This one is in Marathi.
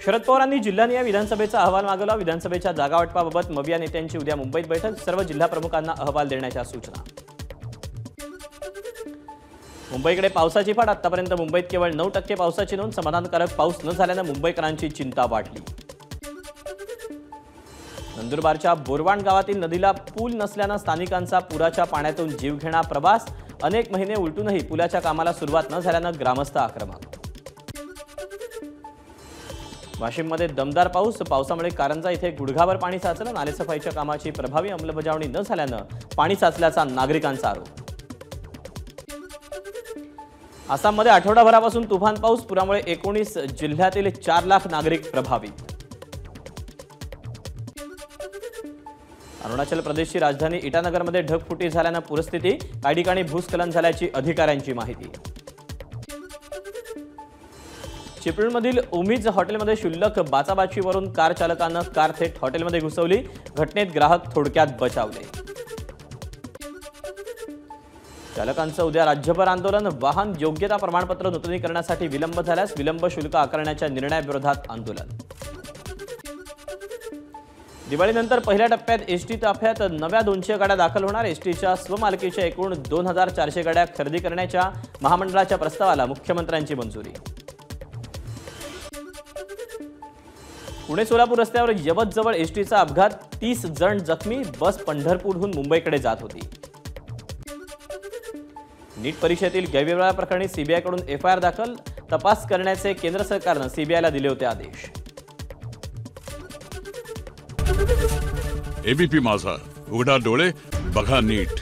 शरद पवारांनी जिल्हानिहाय विधानसभेचा अहवाल मागवला। विधानसभेच्या जागावाटपाबाबत मविया नेत्यांची उद्या मुंबईत बैठक, सर्व जिल्हा प्रमुखांना अहवाल देण्याच्या सूचना। मुंबईकडे पावसाची फाट, आतापर्यंत मुंबईत केवळ 9% पावसाची नोंद। समाधानकारक पाऊस न झाल्याने मुंबईकरांची चिंता वाढली। नंदुरबारच्या बोरवाण गावातील नदीला पूल नसल्याने स्थानिकांचा पुराच्या पाण्यातून जीवघेणा प्रवास, अनेक महिने उलटूनही पुलाच्या कामाला सुरुवात न झाल्याने ग्रामस्थ आक्रमक। वाशिममध्ये दमदार पाऊस, पावसामुळे कारंजा इथे गुडघाभर पाणी साचलं। नालेसफाईच्या कामाची प्रभावी अंमलबजावणी न झाल्याने पाणी साचल्याचा नागरिकांचा आरोप। आसाममध्ये आठवडाभरापासून तुफान पाऊस, पुरामुळे 19 जिल्ह्यातील 4 लाख नागरिक प्रभावित। अरुणाचल प्रदेशची राजधानी इटानगरमध्ये ढगफुटी झाल्याने पूरस्थिती, काही ठिकाणी भूस्खलन झाल्याची अधिकाऱ्यांची माहिती। चिपळूणमधील उमीद हॉटेलमध्ये क्षुल्लक बाचाबाचीवरून कार चालकानं कार थेट हॉटेलमध्ये घुसवली। घटनेत ग्राहक थोडक्यात बचावले। चालकांचं उद्या राज्यभर आंदोलन, वाहन योग्यता प्रमाणपत्र नूतनीकरणासाठी विलंब झाल्यास विलंब शुल्क आकारण्याच्या निर्णयाविरोधात आंदोलन। दिवाळीनंतर पहिल्या टप्प्यात एसटी ताफ्यात नव्या 200 गाड्या दाखल होणार। एसटीच्या स्वमालकीच्या एकूण 2400 गाड्या खरेदी करण्याच्या महामंडळाच्या प्रस्तावाला मुख्यमंत्र्यांची मंजुरी। पुणे सोलापूर रस्त्यावर यवतजवळ एसटीचा अपघात, 30 जण जखमी। बस पंढरपूरहून मुंबईकडे जात होती। नीट परीक्षेतील गैरव्यवहार सीबीआयकडून एफआयआर दाखल, तपास करण्याचे केंद्र सरकारने सीबीआयला दिले होते आदेश। एबीपी माझा, उघडा डोळे बघा नीट।